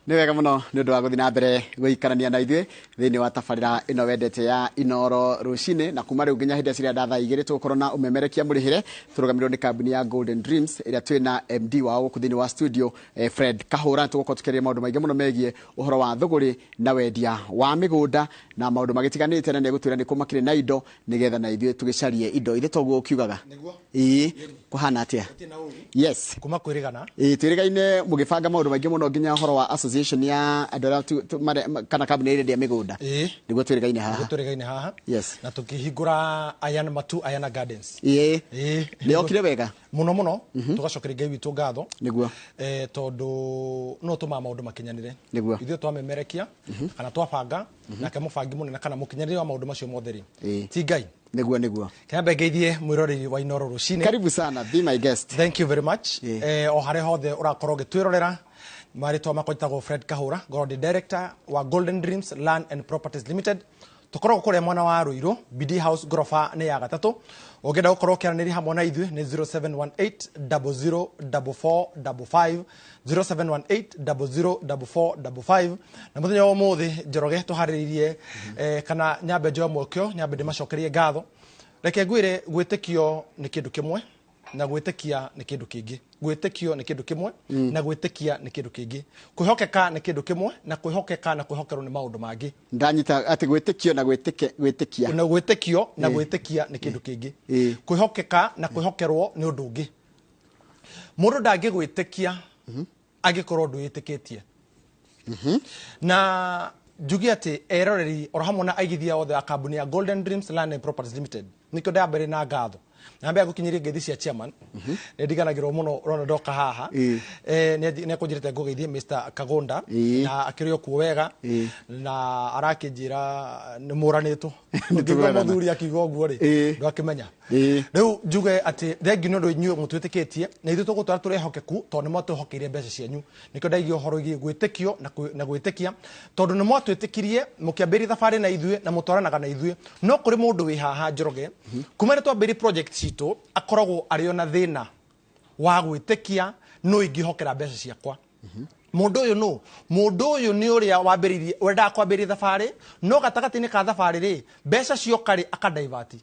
Nĩ wega mũno nĩ ũndũ wa gũthiĩ na mbere gũikarania na ithuĩ thĩinĩ wa tabarĩra ĩno wendete ya Inooro rũcinĩ, na kuma rĩu nginya hĩndĩ ĩrĩa ndatha igĩrĩ tũgũkorwo na ũmemerekia mũrĩhĩre tũrũgamĩrĩirwo nĩ kambuni ya Golden Dreams ĩrĩa twĩna MD wao gũkũ thĩinĩ wa studio Fred Kahũra. Tũgũkorwo tũkĩaria maũndũ maingĩ mũno megiĩ ũhoro wa thũgũrĩ na wendia wa mĩgũnda na maũndũ magĩtiganĩte, na nĩegũtwĩra nĩ kũ makĩrĩ na indo nĩgetha na ithuĩ tũgĩcarie indo ithe toguo ũkiugaga. Ĩĩ kũhana atĩa? Yes. Kuma kwĩrĩgana. Twĩrĩgaine mũgĩbanga maũndũ maingĩ mũno nginya ũhoro wa association ya andũ arĩa kana kambuni ĩrĩa mĩgũnda. Nĩguo twĩrĩgaine haha. Twĩrĩgaine haha. Yes. Na tũkĩhingũra Ayana Gardens. Nĩ okire wega mũno tũgacokeria Ngai witũ ngatho nĩguo tondũ no tũma maũndũ makinyanĩre nĩguo ithuĩ twamemerekia kana twabanga nake mũbangi mũnene kana mũkinyanĩre wa maũndũ macio mothe rĩ ti Ngai nĩguo kĩambe ngeithie mwĩroreri wa Inooro rũcinĩ. Karibu sana, be my guest. Thank you very much. O harĩa hothe ũrakorwo ũgĩtwĩrorera, marĩtwa makwa njĩtagwo Fred Kahũra, Golden Director wa Golden Dreams Land and Properties Limited. Tukoragwo kũrĩa mwena wa Ruiru, BD House ngoroba nĩ ya gatatũ. Ũngĩenda gũkorwo ũkĩaranĩria hamwe na ithuĩ nĩ 0718 004455 0718 na mũthenya wa ũmũthĩ Njoroge tũharĩrĩirie kana nyambe njoe mwokio nyambe ndĩmacokerie ngatho. Reke ngwĩre gwĩtĩkio nĩ kĩndũ kĩmwe na gwĩtĩkia nĩ kĩndũ kĩngĩ. Gwĩtĩkio nĩ kĩndũ kĩmwe na gwĩtĩkia nĩ kĩndũ kĩngĩ. Kwĩhokeka nĩ kĩndũ kĩmwe na kwĩhokeka na kwĩhokerwo nĩ maũndũ mangĩ. Ndanyita atĩ gwĩtĩkio na gwĩtĩkia. Na gwĩtĩkio na gwĩtĩkia nĩ kĩndũ kĩngĩ. Kwĩhokeka na kwĩhokerwo nĩ ũndũ ũngĩ. Mũndũ ndangĩgwĩtĩkia angĩkorwo ndwĩtĩkĩtie. Na njuge atĩ eroreri oro hamwe na aigithia othe a kambuni ya Golden Dreams Land and Properties Limited nĩkĩo ndambere na ngatho. Nambia gũkinyĩria ngeithi cia chairman ndiganagĩrwo mũno ũrona ndoka haha nĩ kũnjĩrĩte ngũgeithie Mr. Kagonda na akĩrĩ o kuo wega na arakĩnjĩra nĩ mũranĩtwo ngĩgwa mũthuri akiuga ũguo rĩ ndwakĩmenya. Rĩu njuge atĩ thengi nĩ ũndũ inyuĩ mũtwĩtĩkĩtie na ithuĩ tũgũtwara tũrehokeku tondũ nĩ mwatwĩhokeire mbeca cianyu. Nĩkĩo ndaigie ũhoro wĩgiĩ gwĩtĩkio na gwĩtĩkia tondũ nĩ mwatwĩtĩkirie mũkĩambĩrĩria thabarĩ na ithuĩ na mũtwaranaga na ithuĩ. No kũrĩ mũndũ wĩ haha Njoroge kuma nĩ twambĩrĩria project citũ akoragwo arĩ ona thĩna wa gwĩtĩkia no ingĩhokera mbeca ciakwa. Mũndũ ũyũ nĩ ũrĩa wambĩrĩirie wendaga kwambĩrĩria thabarĩ no gatagatĩ-inĩ ka thabarĩ rĩ mbeca cioka rĩ akadaivati.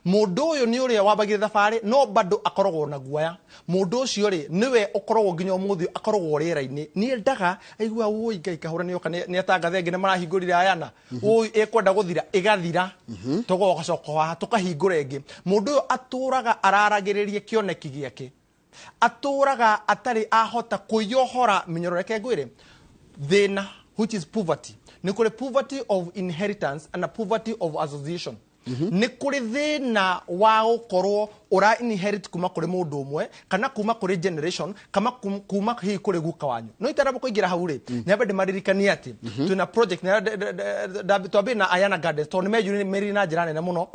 Mũndũ ũyũ nĩ ũrĩa wambagire thabarĩ no bado akoragwo na guoya. Mũndũ ũcio rĩ niwe ũkoragwo nginya ũmũthĩ akoragwo rĩera-inĩ. Niĩ ndaga aigua ũĩ Ngai Kahũra nĩ oka nĩ atangathe nginya marahingũrire Ayana ũĩ ekwenda gũthira ĩgathira tũgocoka haha tũkahingũra ĩngĩ. Mũndũ ũyũ atũraga araragĩrĩrie kĩoneki gĩake, atũraga atarĩ ahota kwĩyohora mĩnyororo. Reke ngwĩre thĩna which is poverty. Nĩ kũrĩ poverty of inheritance and a poverty of association. Nĩ kũrĩ thĩna wa gũkorwo ũra inherit kuma kũrĩ mũndũ ũmwe kana kuma kũrĩ generation kama kuma hihi kũrĩ guka wanyu. No itarabo kũingĩra hau rĩ nyambe ndĩmaririkanie atĩ twĩna project twambĩrĩria na Ayana Gardens tondũ nĩ meyumĩririe na njĩra nene mũno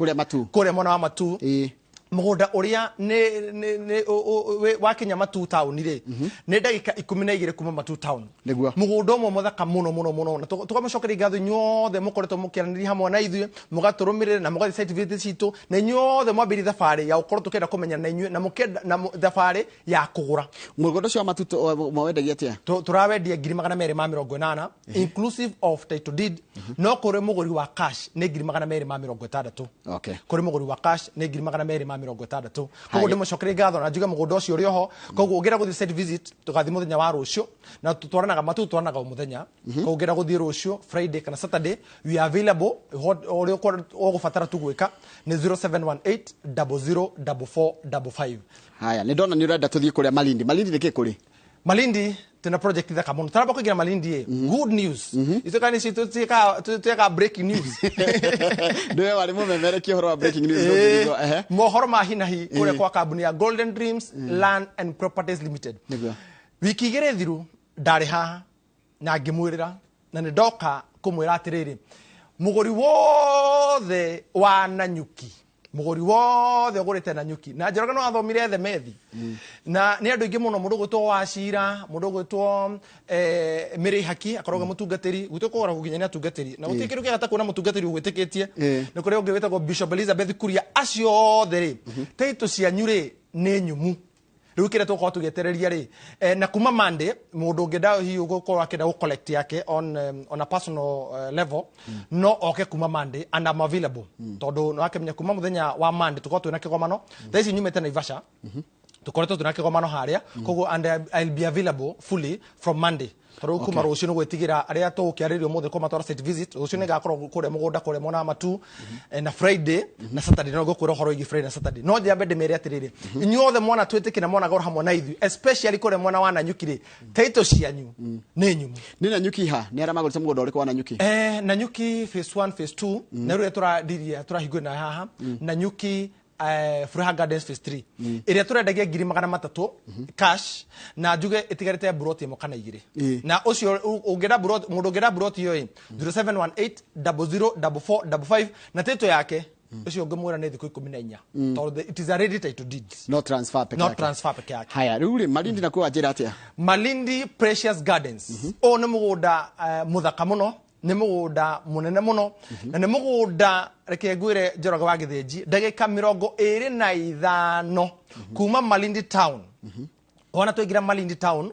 kũrĩa mwena wa Matu. Mũgũnda ũrĩa nĩ wakinya Matu town rĩ nĩ ndagĩka 12 kuma Matu town. Mũgũnda ũmwe mũthaka mũno na tũkamũcokeria ngatho inyuothe mũkoretwo mũkĩaranĩria hamwe na ithuĩ mũgatũrũmĩrĩra na mũgathiĩ site visit citũ na inyuothe mwambĩrĩria thabarĩ ya gũkorwo tũkĩenda kũmenya na inyuĩ na mũkĩenda thabarĩ ya kũgũra. Mũgũnda ũcio wa Matu mwendagia atĩa? Tũrawendia 280 inclusive of title deed. No kũrĩ mũgũri wa cash nĩ 260. Kũrĩ mũgũri wa cash nĩ 260. Koguo ndĩmũcokerie ngatho na njuge mũgũnda ũcio ũrĩ oho. Koguo ũngĩenda gũthiĩ site visit tũgathiĩ mũthenya wa rũciũ na tũtwaranaga Matu tũtwaranaga o mũthenya. Koguo ũngĩenda gũthiĩ rũciũ Friday kana Saturday we are available. Ũrĩa ũgũbatara tu gwĩka nĩ 0718 004455. Haya nĩ ndona nĩ ũrenda tũthiĩ kũrĩa Malindi. Malindi nĩ kĩ kũrĩ? Malindi tuna project thaka mũno. Taraba kũingĩra Malindi good news. Itokani citu tueka breaking news. Ndio warĩ mũmemerekia ũhoro wa breaking news. Mohoro ma hinahi kũrĩa kwa kambuni ya Golden Dreams Land and Properties Limited. Wiki igĩrĩ thiru ndarĩ haha na ngĩmwĩrĩra na nĩ ndoka kũmwĩra atĩrĩrĩ mũgũri wothe wa Nanyuki mũgũri wothe ũgũrĩte Nanyuki na Njoroge no athomire themethi na nĩ andũ aingĩ mũno mũndũ gwĩtwo Wacira mũndũ gwĩtwo Mĩrĩ Haki akoragwo mũtungatĩri gwĩtwo kũgora kũginya nĩ atungatĩri na gũtirĩ kĩndũ kĩagata kuona mũtungatĩri ũgwĩtĩkĩtie nĩ kũrĩ ũngĩ wĩtagwo Bishop Elizabeth Kuria acio othe rĩ title cianyu rĩ nĩ nyumu riu kire tuko tugetereria ri na kuma Monday mundu ngenda hiyo gukorwo akenda collect yake on a personal level no oke kuma Monday and I'm available tondu no akemenya kuma muthenya wa Monday tuko twina kigomano thaici nyumete Naivasha tukoretwo twina kigomano haria koguo and I'll be available fully from Monday toro kuma rucio no gwetigira aria tukiaririo muthe ko matwara site visit rucio ni gakorwo kure mugunda kure mona matu na Friday na Saturday no gukura horo igi Friday na Saturday no jambe de mere atiriri inyuothe mwana twitikira mwana goro hamwe na ithu especially kure mwana wana nyukire taito cianyu ni nyumu ni na nyuki ha ni ara magurite mugunda uriko wana nyuki na nyuki phase 1 phase 2 na rure turadiria turahigwe na haha na nyuki Furaha Gardens phase 3 iria turendagia 300 cash na njuge itigarite broti mo kana igire na ucio ungera broti mundu ungera broti yo 0718004455 na tito yake ucio ngimwira ni thiku 14 tondu it is a ready title deed no transfer peke yake haya ruri Malindi na kwa njira atia Malindi Precious Gardens o ni mugunda muthaka muno ni mugunda munene muno na ni mugunda reke ngwire Njoroge wa Githinji ndagika 25 kuma Malindi town wana tuingira Malindi town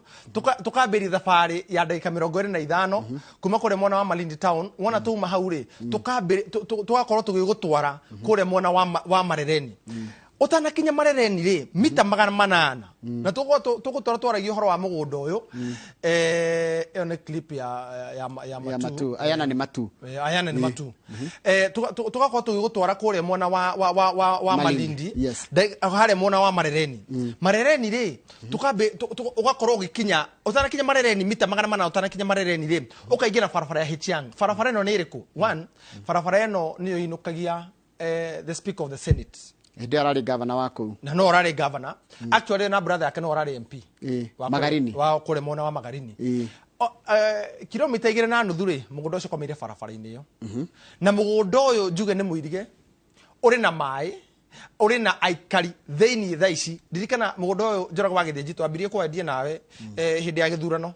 tukambiri thabari ya ndagika 25 kuma kure mwana wa Malindi town wana tuma hauri tukambiri tugakorwo tugigutwara kure mwana wa Marereni utanakinya Marereni ri mita 800 na tugutwara twaragio horo wa mugunda uyu ene clip ya matu ayana ni matu tugakorwo tugigutwara kure mwana wa Malindi hare mwana wa Marereni Marereni ri ugakorwo ugikinya utanakinya Marereni mita 800 utanakinya Marereni ri ukaingira farafara ya Hichiang farafara eno ni iriku one farafara eno niyo inukagia the speaker of the Senate ndi arari governor wako na no arari governor actually na brother yake no arari MP Magarini wa kure mwana wa Magarini kilomita 2.5 ri mugunda ucio komire farafara-ini yo na mugunda uyu njuge ni muirige uri na mai uri na aikari theini thaici dirikana mugunda uyu Njoroge wa Githinji twambirie kwendia nawe hindi ya githurano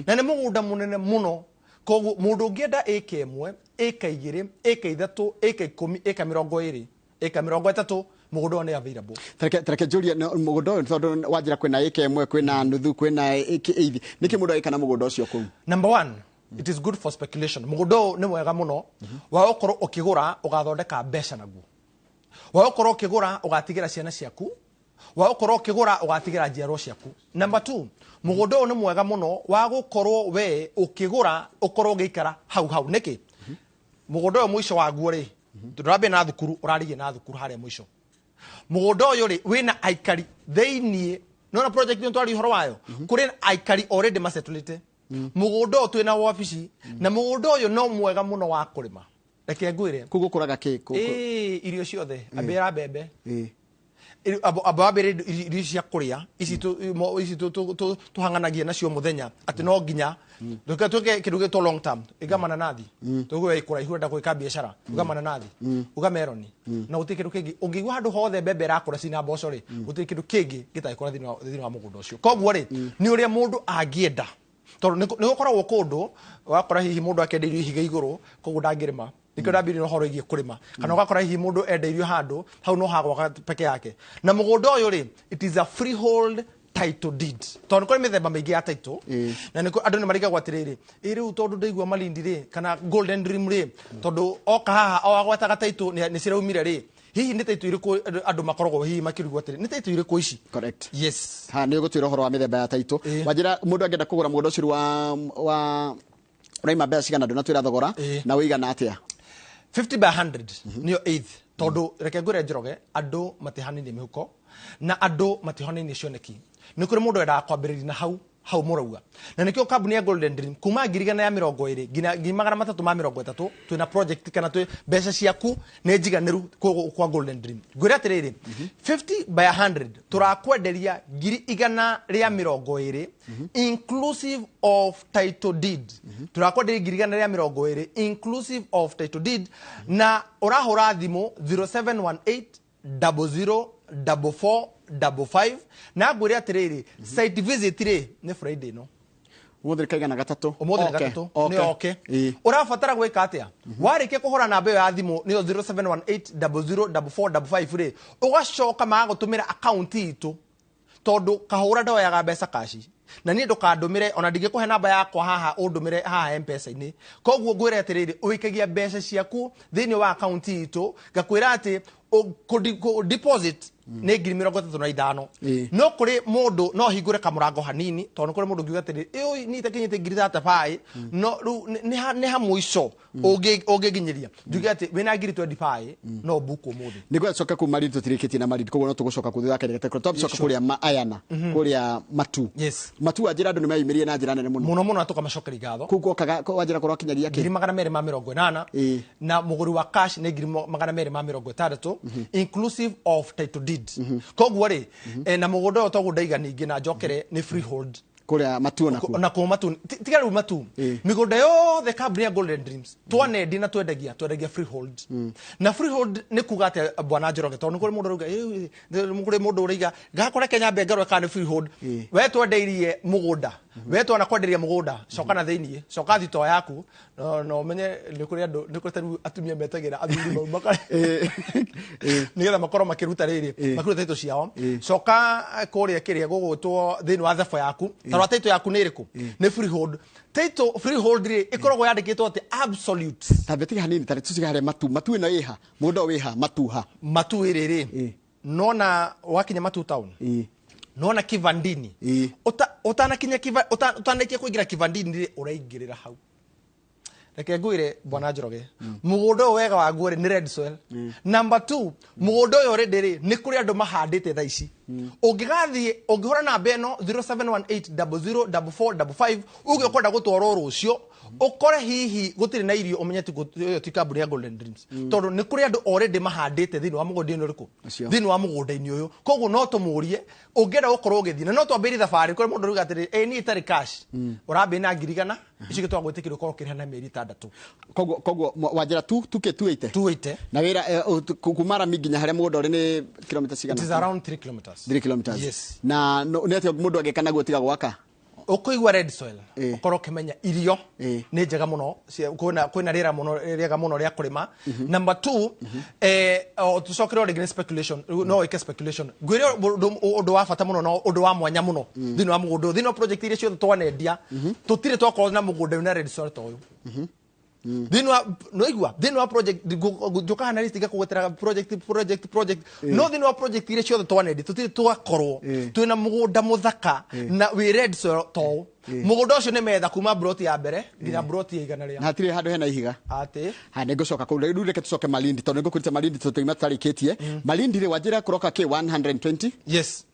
na ni mugunda munene muno koguo mundu ngienda aka 1 aka 2 aka 3 aka 10 aka 20 aka 30 mugunda ni available tareke julia mugunda uyu tondu wanjira kwina aka 1 kwina nuthu kwina aka 8 niki mundu aikana mugunda ucio ku number 1 it is good for speculation mugunda ni mwega muno wa ukorwo ukigura ugathondeka mbeca naguo wa ukorwo ukigura ugatigira ciana ciaku wa ukorwo ukigura ugatigira njiarwa ciaku number 2 mugunda ni mwega muno wa gukorwo we ukigura ukorwo giikara hau niki mugunda mwisho waguo ri turabe na thukuru urarigie na thukuru haria mwisho mugunda uyu ri wina aikari theini no na project ni twari horo wayo kuri aikari already masetulite mugunda twina wabici na mugunda uyu no mwega muno wa kurima reke ngwire kugukuraga kiko irio ciothe abera bebe ababere irio cia kuria ici tuhanganagia nacio muthenya ati no nginya tuke kiruge to long term igamana nathi tugwe ikura ihurenda gwika biashara ugamana nathi ugameroni na utikiru kingi ungigwa handu hothe bebe rakura cina mboco ri utikiru kingi gitaikura thini wa mugunda ucio koguo ri ni uria mundu angienda tondu ni gukoragwo kundu wakora hihi mundu akendeirio ihiga iguru koguo ndangirima nikyo ndambiri no horo igie kurima kana ugakora hihi mundu endeirio handu hau no hagwa peke yake na mugunda uyu ri it is a freehold title deed tondu kuri mithemba mingi ya title na niko andu ni marigagwo atiriri riu tondu ndaigua Malindi ri kana Golden Dream ri tondu oka haha o agwataga title ni ciraumire ri hihi ni title iriku andu makoragwo hihi makirugwo atiri ni title iriku ici correct yes ha ni gutwira horo wa mithemba ya title wanjira mundu angenda kugura mugunda ucio wa uraima mbeca cigana ndu na twira thogora na wigana atia 50 by 100 niyo 8th tondu reke ngure Njoroge andu matihanini mihuko na andu matihanini cioneki ni kuri mundu enda kwambiriria na hau murauga na nikyo kambuni ya Golden Dream kuma ngirigana ya 20 ginya 330 twina project kana twi mbeca ciaku ne njiganiru kwa Golden Dream ngwira atiriri 50 by 100 turakwenderia 120 inclusive of title deed turakwenderia 120 inclusive of title deed na urahura thimu 0718 004455 na ngwire atiriri site visit ri ni Friday no umuthiri kaigana gatatu umuthiri gatatu ni okay urafatara gwika atia warike kuhora namba ya thimu ni 0718 004455 ri ugacoka magutumira account itu tondu kahura ndoyaga mbeca kaci na ni ndukandumire ona ndingikuhe namba yakwa haha undumire haha M-Pesa-ini koguo ngwire atiriri uikagia mbeca ciaku thiini wa account itu ngakwira ati deposit ne 35,000 no kuri mundu no hingure kamurango hanini tondu kuri mundu ngiuga atiri ni takinyite 35 no ni ha muico ungiginyiria ngiuga ati wina 25 no buku muthi ni gwacoka ku marindi tutirikitie na marindi koguo no tugucoka kuthia kende top coka kuria ayana kuria matu matu ajira andu ni mayimirie na njira nene muno atuka macokeri gatho koguo kaga wajira korwa kinyaria ki 280 na muguri wa cash ni 260 inclusive of title deed koguo ri na mugunda otogu ndaiga ningi na njokere ni freehold kuria matu na ku matu tigaru matu migunda yothe kambuni ya Golden Dreams twanendi na twendagia freehold na freehold ni kuga ati bwana Njoroge tondu kuri mundu ruga kuri mundu uriga gakora Kenya mbengaro kana freehold we twendeirie mugunda we twana kwenderia mugunda coka na thiini coka thito yaku no menye ni kuri andu ni kuri taru atumia metagira athuri mau makare nigetha makoro makiruta riri makiruta ito ciao coka kuria kiria gugutwo thiini wa thafo yaku tarwa taito yaku ni iriku ni freehold taito freehold ri ikoragwo yandikitwo ati absolute tabeti hanini tari tusiga hare matu ino iha mugunda wiha matu iriri nona wakinya Matu town nona Kivandini utanakinya utanakia kuingira Kivandini ri uraingirira hau reke ngwire bwana Njoroge mugunda wega wa ngwire ni red soil number 2 mugunda uyo already ri ni kuri andu mahandite tha ici ungigathie ungihora na beno 0718004455 ugikwenda gutwara rucio ukore hihi gutiri na irio umenyeti ti kambuni ya Golden Dreams tondu ni kuri andu already mahandite thini wa mugunda ino riku thini wa mugunda ini uyu koguo no tumurie ungenda gukorwo ugithina no twambiri thafari kuri mundu ruga atiri ni itari cash urambi na ngirigana ici gitwa gwitikira ukorwo kirihana mieri 6 koguo wajira tuite na wira kumara minginya haria mugunda uri ni kilomita cigana it is around 3 kilometers 3 kilometers yes na ni ati mundu agekana gutiga gwaka ukoigwa red soil ukoro kimenya irio ni njega muno kwina rira muno riega muno ria kurima number 2 tucokere ori speculation no ike speculation gwire undu wa fata muno no undu wa mwanya muno thini wa mugundo thini wa project iria ciothe twanendia tutire twakorwo na mugunda wina red soil to uyu thini wa no igwa thini wa project joka analyst igakugwetera project no thini wa project iria ciothe twanendi tutire twakorwo twina mugunda muthaka na we red soil to mugunda ucio ni metha kuma broti ya mbere nginya broti ya igana ria na hatire handu hena ihiga ati ha ni ngucoka ku riu reke tucoke Malindi tondu ngukurite Malindi tutoima tarikitie Malindi ri wajira kuroka ke 120 yes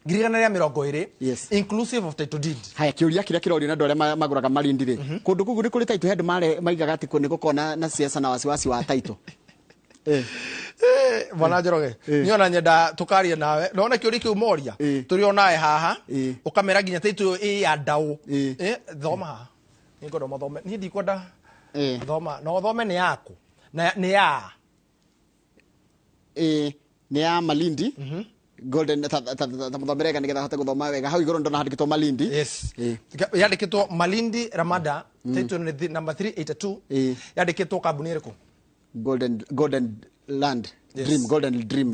girigana ria 20 yes inclusive of title deed haya kiuria kiria kirori na ndore maguraga Malindi ri kundu kugu ni kuri title head mare maigaga ati ni gukona na siasa na wasiwasi wa title bwana Njoroge niona nyenda tukarie nawe naona kiuri kiu moria turi onae haha ukamera ginya title ya ndau thoma ni ngodo mathome ni ndikwenda thoma no thome ni yaku na ni ya ni ya Malindi Golden tamuthomera nigetha hote guthoma wega hau iguru ndona handikitwo Malindi yes yandikitwo Malindi Ramada title ni number 382 yandikitwo kambuni iriku Golden Land Dream Golden Dream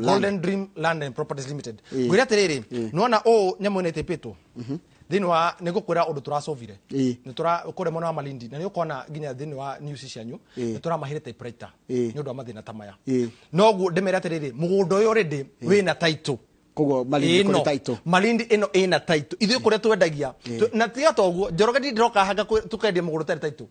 Land and Properties Limited gwira atiriri nona nyamu ne tepetwo thini wa nigukwira undu turacovire ni turakure mwana wa Malindi na ni ukona ginya thini wa news cianyu ni turamahire typewriter ni undu wa mathina tamaya noguo ndemera atiriri mugunda uyu already wina title koguo Malindi kuri title Malindi ino ina title ithu kure twendagia na tiga toguo Njoroge ndiroka hanga tukendia mugunda tari title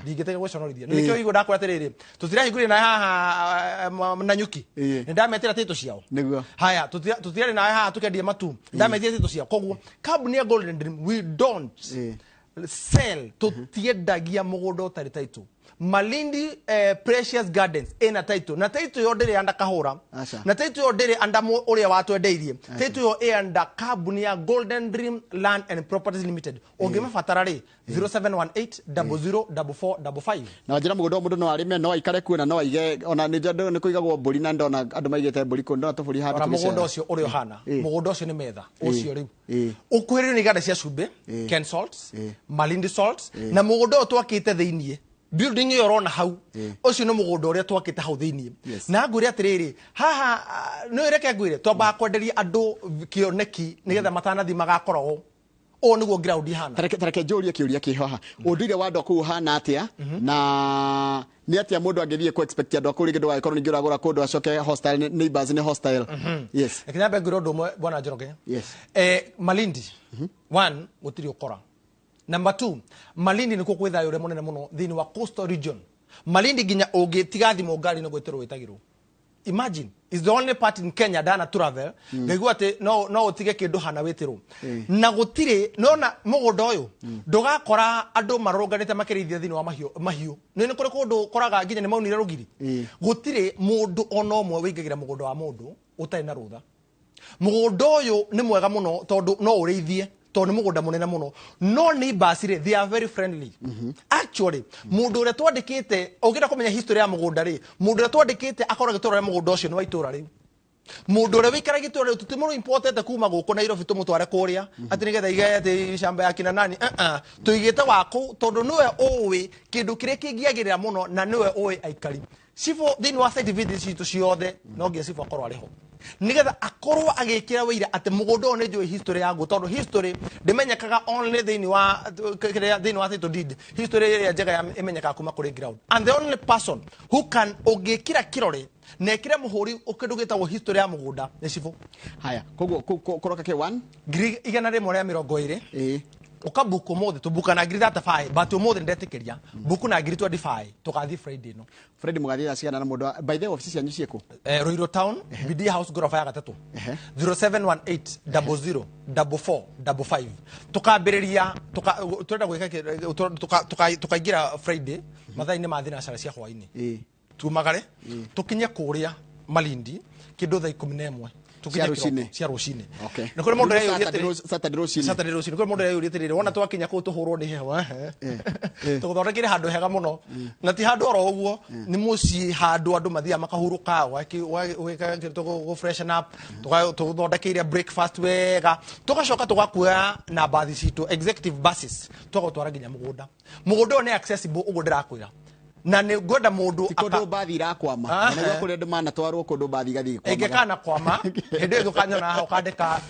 ndingitega gweconorithia nikio igo ndakora atiriri tutirahingurire na haha na nyuki ndametera title ciao niguo haya tutirari na haha tukendia matu ndametera title ciao koguo kambuni ya Golden Dream we don't sell tutiendagia mugunda tari title Malindi Precious Gardens ina title na title yo ndire anda kahura na title yo ndire anda uria watwendeirie title yo anda kambuni ya Golden Dream Land and Properties Limited ungimafatara ri 0718004455 na wajira mugunda mundu no arime no ikare kuona no ige ona ni ndu ni kuigagwo mburi na ndona andu maigete mburi kundu na tuburi handu mugunda ucio uri ohana mugunda ucio ni metha ucio ri ukwirire ni ganda cia cumbe Ken Salts Malindi Salts na mugunda twakite thiini building yo rona hau ucio no mugunda uria twakite hau thiini na ngwire atiriri haha no ireke ngwire twamba kwenderia andu kioneki nigetha matanathi magakorwo o niguo ground ihana tareke njurie kiuria kihoha undire wa ndoku uhana atia na ni atia mundu angithie ku expect andu akuri gindu wakorwo ningi uragura kundu acoke hostile neighbors ni hostile yes ekinyambe ngwire undu mwe bwana Njoroge yes Malindi one gutiri ukora number 2 Malindi niko kwithayo ure munene muno thini wa coastal region Malindi ginya ugitigathi mo ngari no gwetero wetagirwo imagine is the only part in Kenya dana travel ngaigua ati no utige kindu hana wetiro na gutire nona mugunda uyu ndugakora andu marunganite makirithia thini wa mahiu ni kuri kundu koraga nginya ni maunire rugiri gutire mundu ono omwe wingagira mugunda wa mundu utari na rutha mugunda uyu ni mwega muno tondu no urithie tondu mugunda munene muno no neighbors they are very friendly actually mundu ure twandikite ugira kumenya history ya mugunda ri mundu ure twandikite akora gitura ya mugunda ucio ni wa itura ri mundu ure wikara gitura ri tutimuru important kuma guku Nairobi tumutware kuria ati nigetha iga ati shamba ya kina nani tuigite waku tondu niwe uwi kindu kire kingiagirira muno na niwe uwi aikari sifo thini wa site visits citu ciothe no ngia sifo akorwo ariho nigetha akorwo agikira wira ati mugunda one njui history yangu tondu history ndimenyekaga only thini wa title deed history ya njega imenyekaga kuma kuri ground and the only person who can ogikira kirore nekire muhuri ukidugita wo history ya mugunda ni sifo haya koguo koroka ke 1 giri igana rimwe ria 20 ukabuku mothe tubuka na ngiri 35 but umothe ndetikiria buku na ngiri 25 tukathi Friday no Friday mugathi aciana na mundu by the office yanyu cieko Ruiru Town BD House gorofa ya gatatu 0718 00 44 55 tukambiriria turenda gwika tukaingira Friday mathaini ma thina cara cia hwaini tumagare tukinye kuria Malindi kindu thaa 11 cia rucine okay na kuri mundu Saturday rucine kuri mundu yuritirire wona twakinya ku tuhurwo ni hewa tuguthondekire handu hega muno na ti handu oro uguo ni muci handu andu mathia makahuruka go freshen up tuguthondekeire breakfast wega tugacoka tugakuya na bathi citu executive buses tugutwara nginya mugunda ni accessible ugu ndirakwira na ni gwenda mundu kodo bathi rakwama na gwa kuri ndimana twarwo kodo bathi gathi kwama egekana kwama hende yo kanyona ukandika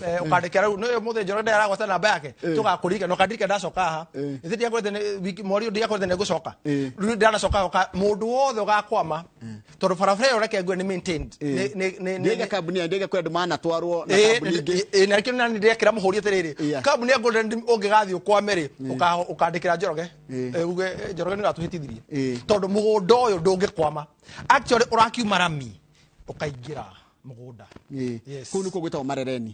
no muthe Njoroge aragwata namba yake tugakurika no kandika ndacoka ha ithiti akwete wiki mori ndia akwete ne gucoka riu ndana coka mundu wothe ugakwama tondu barabara ureke ngwe ni maintained ni kambuni ndege kwenda ndimana twarwo na kambuni na kina ni ndekira muhuri atiriri kambuni ya Golden ungigathi ukwameri ukandikira Njoroge uge Njoroge ni gatuhitithirie tondu mugunda uyu ndungikwama actually urakiuma rami ukaingira mugunda yes kunu kugwitwa marereni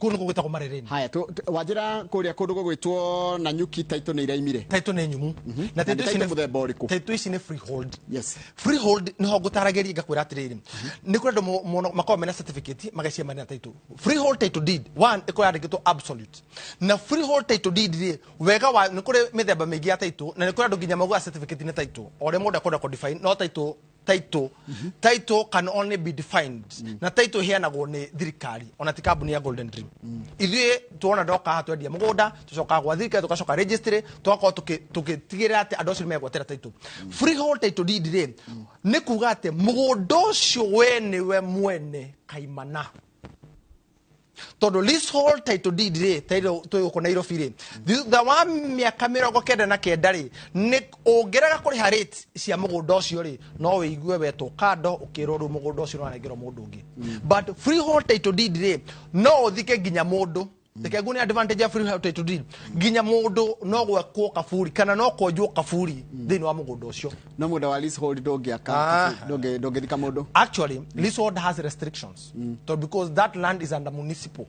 haya wajira kuria kundu gugwitwo na nyuki taito ni iraimire taito ni nyumu na taito ni muthemba uriku taito ici ni freehold yes freehold ni ho gutarageria ngakwira atiriri ni kuri ndo makome na certificate magacia mari na taito freehold title deed one iko yandikitwo absolute na freehold title deed ri wega wa ni kuri mithemba mingi ya taito na ni kuri ndo nginya magwa certificate ni taito ore mundu akonda ko define no taito title can only be defined na title heanagwo ni thirikari ona ti kambuni ya Golden Dream ithuĩ tuona ndoka hatwendia mugunda tucoka gwa thirikari tugacoka registry tugakorwo tukitigĩrĩra atĩ andũ acio nĩ megwatĩra title freehold title deed rĩ nĩ kuga atĩ mugunda ũcio we nĩwe mwene kaimana tondu leasehold title deed ri tuyuko Nairobi ri thutha wa miaka 99 ri ni ungiraga kuriha rate cia mugunda ucio ri no wiigue wetu kando ukirwo ru mugunda ucio wanengero mundu ungi but freehold title deed ri no uthike nginya mundu Teke ni advantage ya freehold title deed nginya mundu no gwekwo kaburi kana no kwenjwo kaburi thini wa mugunda ucio no muda wa leasehold ndongiaka ndongithika mundu actually leasehold has restrictions so because that land is under municipal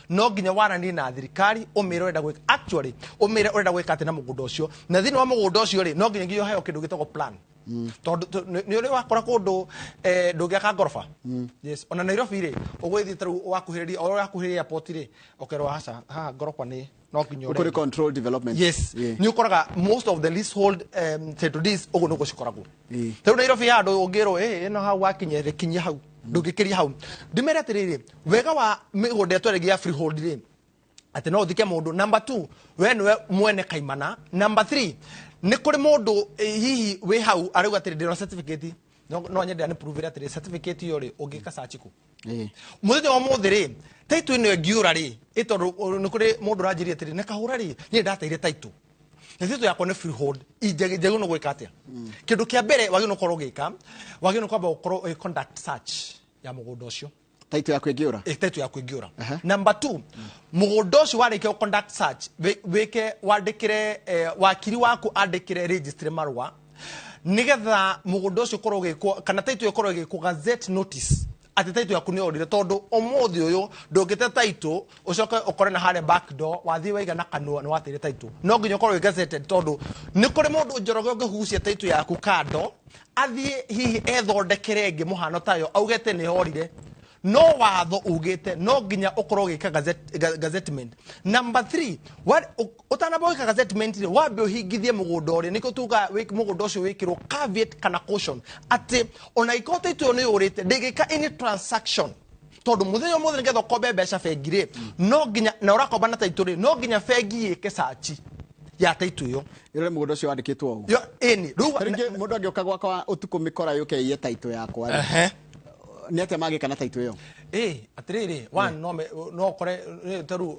no nginya warani na thirikari umire urenda gwika actually umire urenda gwika atina mugunda ucio na thini wa mugunda ucio ri no nginya ngiyo hayo kindu gitagwo plan ni uri wakora kundu ndungiaka ngorofa yes ona Nairobi ri ugwithi taru wakuhiriria ora wakuhiriria airport ri okerwa hasa ha ngorofa ni no kinyo uri control development yes ni ukoraga most of the leasehold title deeds ugo nugo cikoragwo taru Nairobi handu ungirwo no ha wakinyere kinya hau ndungikiria hau ndimere atiriri wega wa migunda tweregia freehold ri ati no thike mundu. Number 2 we niwe mwene kaimana. Number 3 ni kuri mundu hihi we hau arauga ati ndino certificate no nyende ani prove ati certificate yo ri ungika search ku muthenya wa muthiri title ino ngiura ri itondu ni kuri mundu ranjiri ati ne kahura ri ni ndateire title title yakwa ni freehold ijegu no gwika atia kindu kia mbere wagi no korwo gika wagi no kwamba ukorwo conduct search ya mugunda ucio title ya kwengiura title ya kwengiura. Number 2 mugunda ucio warike conduct search weke wandikire wakiri waku andikire registry marwa nigetha mugunda ucio korwo gikwo kana title ikorwo gikwo gazette notice ati title yaku ni orire tondu omuthi uyu ndungite title ucoke ukore na hare back door wathi waiga na kanua ni watire title no nginya korwo gazetted tondu ni kuri mundu njoroge ungihucia title yaku kando athie hihi ethondekere ngi muhano tayo augete ni horire no watho ugite no nginya ukorwo gika gazettement. Number 3 utanaboika gazettement ri wambe uhingithie mugunda uri niko tuga mugunda ucio wikirwo caveat kana caution ati ona ikote itu ni urite ndegika any transaction tondu muthenya muthenya ngetho kombe mbeca bengire no nginya na urakomba na title no nginya bengi yike search ya title yo ire mugunda ucio wandikitwo ugu yo eni ringi mundu angioka gwakwa utuku mikora yuke iye title yakwa ni ate magi kana title yo atiriri one no kore taru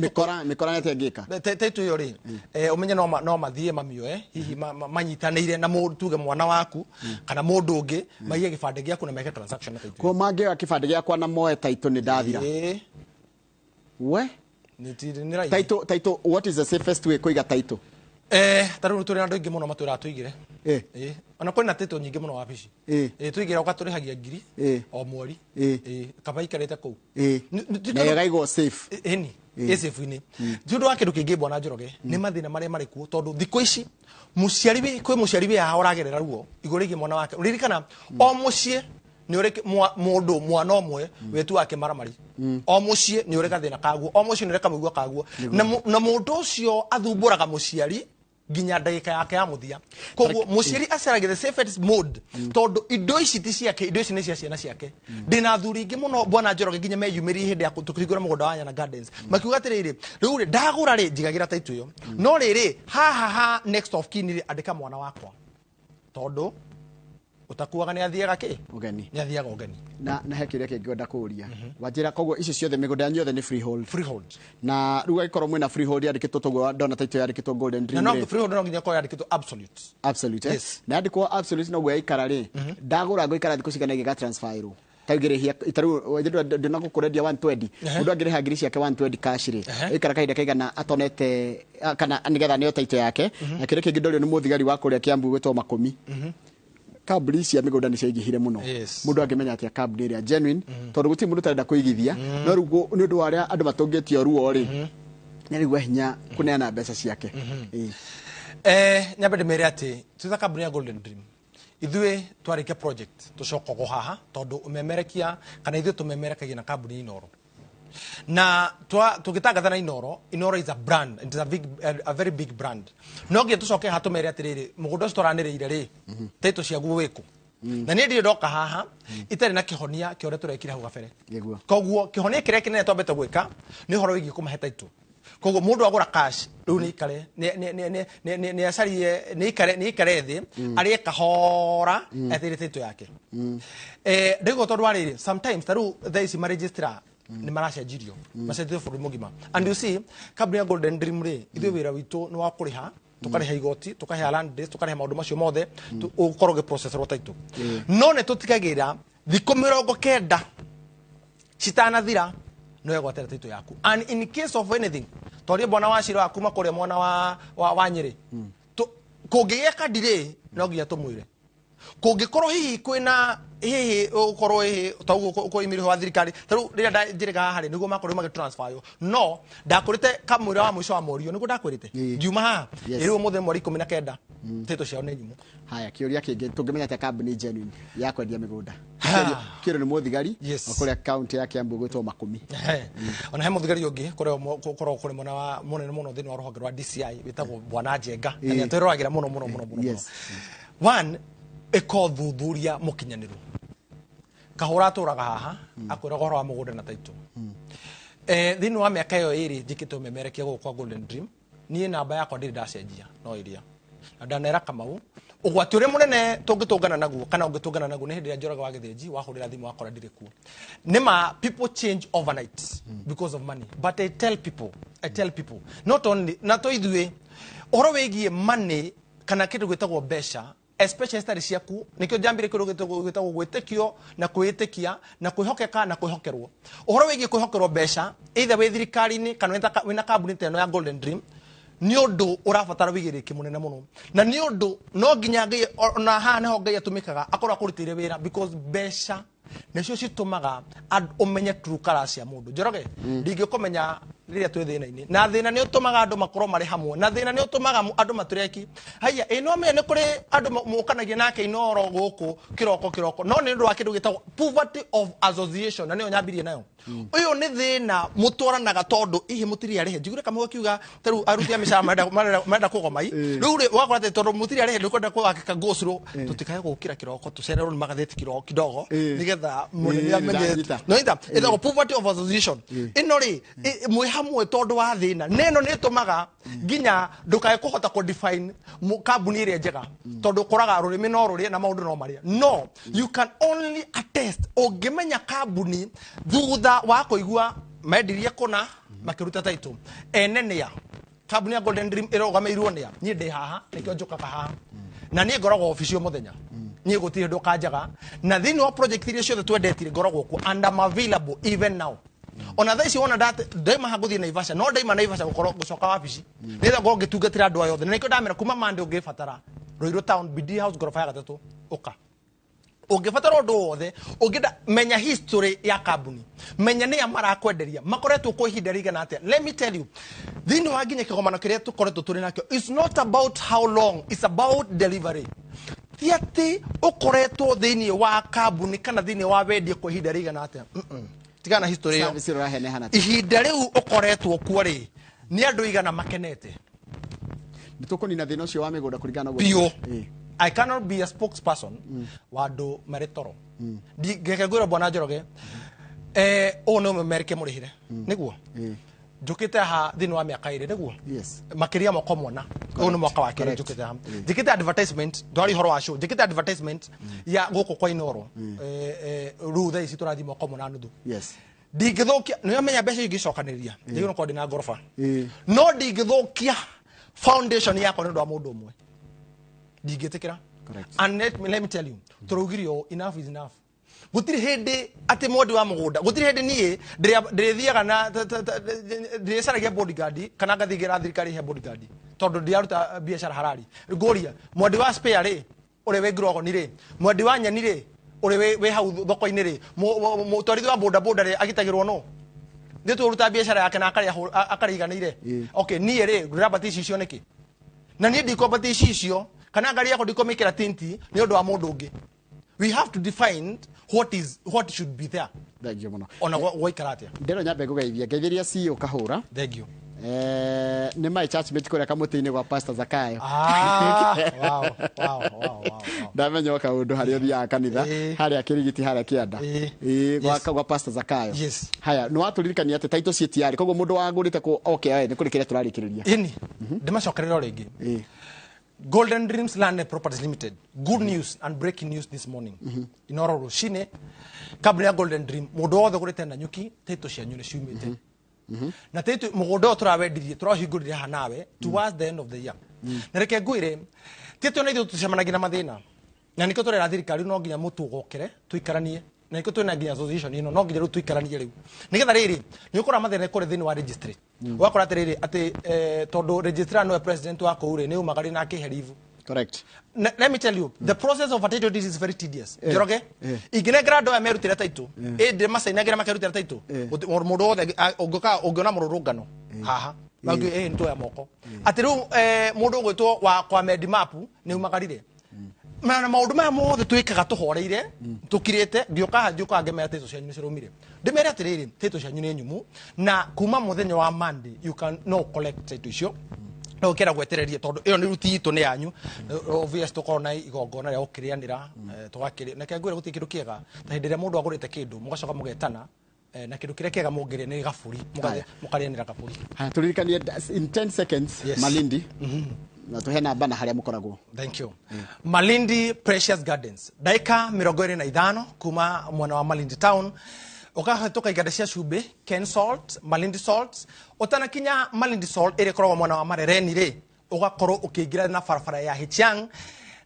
mikora nete ngika title yo ri umenye no mathie mamioe hihi manyitanire na mundu tuge mwana waku kana mundu ungi maiye gibande giaku na meke transaction na title ko magi ya gibande giakwa na moe title ni ndathira we ni right title what is the safest way kuiga title taru turi andu ingi muno matwira tuigire ona kwina title nyingi muno wabici tuigira ukaturihagia ngiri o mweri kaba ikarete ku na yagaigo safe eni safe ni jundu wa kindu kingi bona njoroge ni mathina mari mari ku tondu thiko ici muciari wi kwi muciari wi ya uragerera ruo igurigi mwana wake uririkana o mucie ni uri mundu mwana omwe wetu wake maramari o mucie ni uri gathina kaguo o mucie ni uri kamugua kaguo na mundu ucio athumburaga muciari ginya ndagika yake ya muthia koguo muciari acerage the safest mode tondu indo ici ti ciake indo ici ni cia ciana ciake ndina thuri ingi muno bwana njoroge ginya meyumiri hindi ya kutukigura mugunda wa Nyana Gardens makiuga atiriri riu ri ndagura ri njigagira title yo no riri ha next of kin ri andika mwana wakwa tondu utakuaga ni athiaga ki ugeni ni athiaga ugeni na hekiria kingienda kuria wajira koguo icio ciothe migunda yanyu yothe ni freehold na ruga ikorwo mwina freehold yandikitwo toguo ndona title yandikitwo Golden Dream no freehold no nginya ko yandikitwo absolute yes na yandikwo absolute no gwe ikara ri ndagura ngo ikara thiko cigana giga transfer iru taigirihia itaru ndina gukurendia 120 mundu angiriha ngiri ciake 120 cash ri ikara kaida kaigana atonete kana nigetha ni title yake na kire kingi ndorio ni muthigari wa kuria Kiambu gwetwo Makumi kabri cia migunda ni ciaigihire muno mundu angimenya ati kabri ria genuine tondu guti mundu tarenda kuigithia no rugo ni undu waria andu matongitio ruo ri ni rigwa hinya kuneana mbeca ciake nyabede mere ati tuza kabri ya Golden Dream ithwe twarike project tucokogo haha tondu umemerekia kana ithwe tumemerekagia na kabri Inoro na tugitangathana Inoro is a brand, it is a very big brand no nginya tucoke hatumere atiriri mugunda ucio twaraniriire ri title ciaguo wiku na ni ndio ndoka haha itari na kihonia kiore turekire hau gabere koguo kihonia kire kinene twambete gwika ni horo wigi kumahe title koguo mundu agura cash riu ni ikare ni acarie ni ikare thi ari kahora athire title yake ndigo tondu ariri sometimes taru thaici ma registrar ni maracenjirio macenjirio bũrũri mũgima and you see kabri ya Golden Dream ri ithuĩ wĩra witũ ni wa kuriha tukariha igoti tukahe land days tukariha maundu macio mothe ukoroge process ro title no ne tutigagira thikũ 90 citanathira no yegwatera title yaku and in case of anything tori bwana wa Shiro akuma kuria mwana wa Nyeri kũngĩgĩa delay no nginya tũmwĩre kũngĩkorwo hihi kwĩna hihi ukorwo hihi taguo ko imiri wa thirikari taru rira njiriga haha niguo makorwo magi transfer yo no ndakurite kamwira wa mwisho wa morio niguo ndakwirite ngiuma ha iriwo muthe mweri 19 tito ciao ni nyumu haya kiuria kingi tungimenya ta company genuine ya kwendia migunda kiro ni muthigari akuria account yake Kiambu gwetwo Makumi ona he muthigari ungi korwo kuri mona wa munene muno thini wa ruhonge rwa DCI witagwo bwana Njenga na twiragira muno one ekothuthuria mukinyaniru kahura turaga haha akwira goro wa mugunda na title thini wa miaka yo iri njikite umemerekia kwa Golden Dream nie namba yakwa ndiri ndacenjia no iria na ndanera Kamau ugwati uri munene tungitungana naguo kana ungitungana naguo ni hindi ya Njoroge wa Githinji wahurira thimu wakora ndiri ku nima people change overnight because of money, but I tell people not only na to ithue oro wegie money kana kindu gwitagwo besha especially stari ciaku nikio jambire kindu gwitagwo gwitikio na kwitikia na kwihokeka na kwihokerwo oro wegie kwihokerwo besha either we thirikari-ini kana wina kambuni teno ya Golden Dream ni undu urabatara wigiriki munene muno na ni undu no nginya ngai na ha neho ngai atumikaga akorwa kurutire wira because besha necio citumaga umenye true colors ya mundu Njoroge ndingikomenya riria twi thina-ini na thina ni utumaga andu makorwo mari hamwe na thina ni utumaga andu matureki haya ino me ni kuri andu mukanagia nake inoro guku kiroko no ni ndu wa kindu gitagwo poverty of association na ni nyambirie nayo uyu ni thina mutwaranaga tondu ihi mutiri arihe njigure Kamau akiuga taru aruti amishara marenda kugomai riu ri wakorate tondu mutiri arihe ndikwenda kuhakika gosro tutikaye gukira kiroko tucererwo ni magatheti kiroko kidogo nigetha munene amenye no ita ita poverty of association ino ri mwe hamwe tondu wa thina neno ni tumaga nginya ndukaye kuhota ku define kambuni ire njega tondu koraga rurimi no rurie na maundu no maria no you can only attest ungimenya kambuni thutha wa kuigua mendirie kuna makiruta title enene ya kambuni ya Golden Dream irogameirwo nia nie ndi haha nikio njukaga haha na nie ngoragwo office yo muthenya nie gutire ndu kanjaga na thini wa project iria ciothe twendetire ngoragwo ku and I'm available even now ona thaisi wona ndaima haguthie Naivasha no ndaima Naivasha gucoka wabici nitha ngorwo ngitungatira andu ayothe na nikio ndamera kuma mande ungibatara Ruiru Town BD House gorofa ya gatatu uka ungibatara undu wothe ungida menya history ya kambuni menya ni amara kwenderia makoretwo kwa ihinda rigana atia let me tell you thini wa nginya kigomano kiria tukoretwo turi nakio it's not about how long, it's about delivery tiati ukoretwo thini wa kambuni kana thini wa wendie kwa ihinda rigana atia tigana history yo ihinda riu ukoretwo kuo ri ni andu igana makenete nitukoni na thina ucio wa migunda kuringana guo I cannot be a spokesperson wadu maritoro ngekegwira bwana Njoroge o no merike murihire niguo njukite ha thini wa miaka iri niguo makiria moko mona o no mwaka wa kire njukite ha njikite advertisement ndwari horo wa show njikite advertisement ya guko kwa inoro rutha ici turathi moko mona nuthu ndingithukia no menya mbeca ingicokaniria ndigino kwa ndina ngorofa no ndingithukia foundation yakwa ni ndu wa mundu umwe ndigetekera and let me tell you turugirio enough is enough gutiri hindi ati modi wa mugunda gutiri hindi nie ndirithiaga na ndirecaragia bodyguard kana ngathigira thirikari he bodyguard tondu ndiaruta biashara harari ngoria modi wa spare ri uri we grogo ni ri modi wa nyani ri uri we hau thoko-ini ri mutwarithi wa boda ri agitagirwo no ndi turuta biashara yake na akariganire okay nie ri ndurabati icio niki na nie ndikobati icio kana ngari yako ndikomikira tinti ni undu wa mundu ungi we have to define what should be there thank you muno ona goikaratia ndero nyambe gugeithia ngeithiria CEO kahura thank you ni my church mate kuria kamuti-ini gwa Pastor Zakayo wow ndamenya kaundu haria thia kanitha haria kirigiti haria kianda gwa Pastor Zakayo haya no waturirikania ati title sheet yari koguo mundu wagurite ku okay ni kuri kiria turarikiriria ini ndimacokerera ringi Golden Dreams Land Properties Limited. Good news and breaking news this morning. Inoro rushine kabla ya Golden Dream mundu wothe gurite na nyuki teto cia nyune ciumite. Na teto mugondo turawendirie turahingurire hanawe towards the end of the year. Na reke ngwire teto na ithu tucemanagia na mathina. Na niko turera thirikari no nginya mutu gokere tuikaranie. Na niko twina nginya association ino no nginya tuikaranie riu. Nigetha riri ni ukora mathina kuri thini wa registry. Wakora atiriri ati tondu registrar no president wa koure ni umagari na kiherivu correct let me tell you the process of a title deed is very tedious Njoroge igine grado ya merutira title de masainagira makerutira title mundu wothe ungiona mururungano haha bagi nto ya moko atiru mundu gwitwo wa kwa medmap ni umagarire mana maundu maya mothe twikaga tuhoreire tukirite ngioka ngemera title cia nyume cirumire ndimere atiriri title cia nyume nyumu na kuma muthenya wa Monday you can no collect title icio no kera gwetereria tondu iyo ni ruti itu ni yanyu obvious tukona igongona ria ukirianira tugakiri na kengwira guti kindu kiega ta hindi ria mundu agurite kindu mugacoka mugetana na kindu kiria kiega mungeria ni gaburi mukarianira gaburi. Ha turirikanie in 10 seconds Malindi. Na tuhe namba na haria mukoragwo. Thank you. Malindi Precious Gardens. Daika 25 kuma mwana wa Malindi town. Ukahetoka iganda cia cumbi, Ken Salt, Malindi Salt. Utanakinya Malindi Salt iri koragwo mwana wa Marereni ri. Ugakorwo ukiingira na farafara ya Hichiang.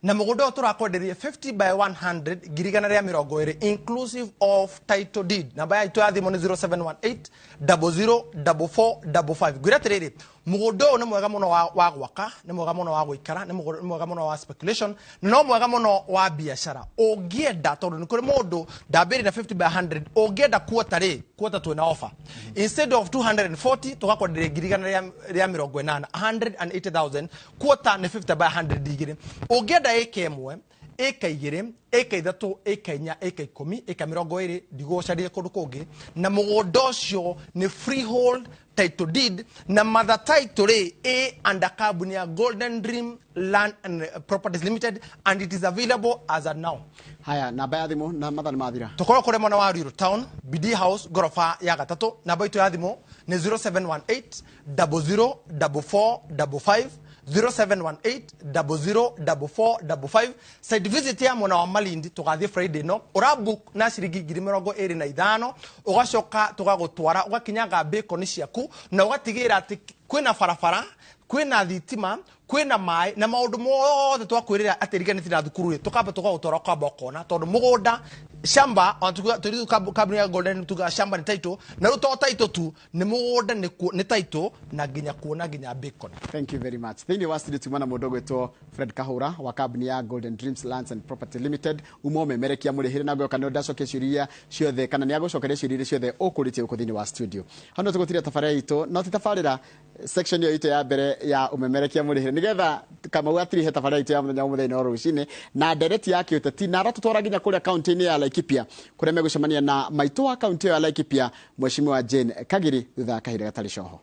Na mugondo turakwenderia 50 by 100 girigana ria 20 inclusive of title deed. Namba ya itu ya thimu ni 0718 004455. Gwira tiriri mugondo ni mwega muno wa gwaka, ni mwega muno wa guikara, ni mwega muno wa speculation, no mwega muno wa biashara. Ogienda tondu ni kuri mundu ndambiri na 50 by 100 ogienda quarter tu na offer. Instead of 240 tugakwenderia girigana ria 80 180,000 quarter ni 50 by 100 digiri. Ogienda eka imwe, eka igiri, eka ithatu, eka inya, eka 10, eka 20 ndigocarie kundu kungi na mugondo cio ni freehold title deed na mother title under company ya Golden Dream Land and Properties Limited and it is available as of now. Haya namba ya thimu na matha ni mathira. Tukoro kure mwana wa Ruiru Town, BD House gorofa ya gatatu. Namba itu ya thimu ni 0718 004455 0718 004455. Site visit ya mwana wa Malindi tugathie Friday no urabook na ciringi 25,000 ugacoka tugagutwara ugakinyaga bacon ciaku na ugatigira ati kwina farafara kwina thitima kwina mai na maundu mothe twakwirira atiriganiti na thukuru tukamba tugagutwara kwamba kona tondu mugunda shamba turidu kabuni ya Golden tuga shamba ni title na ruto title tu ni mugunda ni title na ginya kuona ginya bacon. Thank you very much. Thini wa studio tumana mudogo eto Fred Kahura wa kabuni ya Golden Dreams Lands and Property Limited umo memerekia murihire na gyoka no dacoke ciuria ciothe kana ni agocokere ciuria ciothe ukurite uko thini wa studio. Hano tugutiria tafaria ito no titafarira section yo ito ya mbere ya umemerekia murihire nigetha kama watiri he tafaria ito ya muthenya muthenya rucine na direct yake uteti na ratutwara ginya kuria county ni ya Laikipia kuria megucemania na maito wa county ya Laikipia Mheshimiwa Jane Kagiri thutha kahire gatari coho.